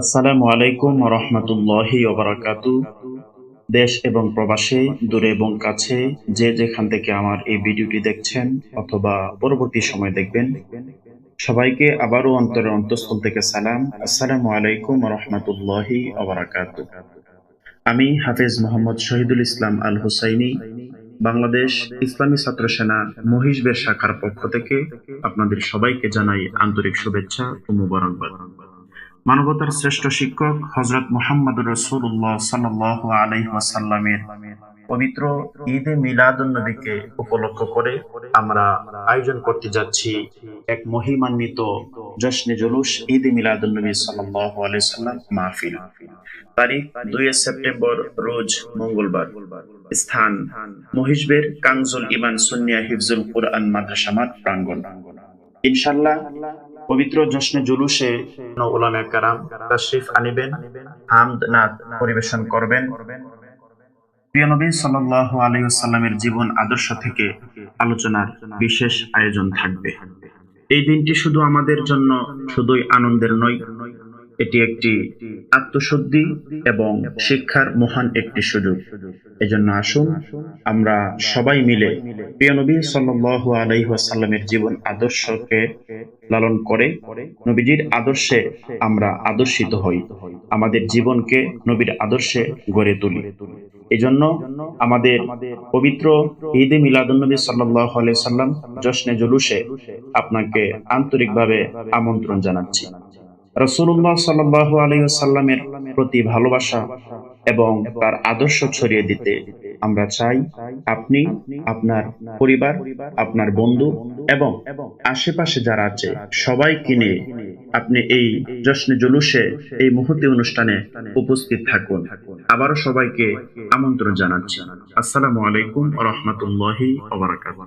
আসসালামু আলাইকুম ওয়া রাহমাতুল্লাহি ওয়া বারাকাতুহু। দেশ এবং প্রবাসে, দূরে এবং কাছে, যে যেখান থেকে আমার এই ভিডিওটি দেখছেন অথবা পরবর্তী সময় দেখবেন, সবাইকে আবারও অন্তরের অন্তঃস্থল থেকে সালাম। আসসালামু আলাইকুম ওয়া রাহমাতুল্লাহি ওয়া বারাকাতুহু। আমি হাফেজ মোহাম্মদ শহীদুল ইসলাম আল হুসাইনি, বাংলাদেশ ইসলামী ছাত্র সেনা মহিষবের শাখার পক্ষ থেকে আপনাদের সবাইকে জানাই আন্তরিক শুভেচ্ছা ও মোবারকবাদ। মানবতার শ্রেষ্ঠ শিক্ষক হযরত মুহাম্মদুর রাসূলুল্লাহ সাল্লাল্লাহু আলাইহি ওয়াসাল্লামের পবিত্র ঈদে মিলাদুন্নবীকে উপলক্ষ করে আমরা আয়োজন করতে যাচ্ছি এক মহিমান্বিত জশ্নে জুলুস ঈদে মিলাদুন্নবী সাল্লাল্লাহু আলাইহি সাল্লাম মাহফিল। তারিখ 2 সেপ্টেম্বর, রোজ মঙ্গলবার। স্থান মহিষবের কানজুল ইমান সুন্নিয়া হিফজুল কুরআন মাদ্রাসা মাঠ প্রাঙ্গণ। ইনশাআল্লাহ পবিত্র জশ্নে জুলুসে উলামায়ে কেরাম তাশরিফ আনিবেন, হামদ নাত পরিবেশন করবেন। প্রিয় নবী সাল্লাল্লাহু আলাইহি ওয়াসাল্লামের জীবন আদর্শ থেকে আলোচনার বিশেষ আয়োজন থাকবে। এই দিনটি শুধু আমাদের জন্য শুধুই আনন্দের নয়, এটি একটি আত্মশুদ্ধি এবং শিক্ষার মহান একটি সুযোগ। এজন্য আসুন আমরা সবাই মিলে প্রিয় নবী সাল্লাল্লাহু আলাইহি ওয়াসাল্লামের জীবন আদর্শকে লালন করে নবীজির আদর্শে আমরা আদর্শিত হই, আমাদের জীবনকে নবীর আদর্শে গড়ে তুলি। এজন্য আমাদের পবিত্র ঈদে মিলাদুন্নবী সাল্লাল্লাহু আলাইহি সাল্লাম জশ্নে জুলুসে আপনাকে আন্তরিকভাবে আমন্ত্রণ জানাচ্ছি। রাসূলুল্লাহ সাল্লাল্লাহু আলাইহি ওয়াসাল্লামের প্রতি ভালোবাসা এবং তার আদর্শ ছড়িয়ে দিতে আমরা চাই আপনি, আপনার পরিবার, আপনার বন্ধু এবং আশেপাশে যারা আছে সবাইকে নিয়ে আপনি এই জশ্নে জুলুসে, এই মুহূর্তে অনুষ্ঠানে উপস্থিত থাকুন। আবারও সবাইকে আমন্ত্রণ জানাচ্ছি। আসসালামু আলাইকুম ওয়া রাহমাতুল্লাহি ওয়া বারাকাতুহু।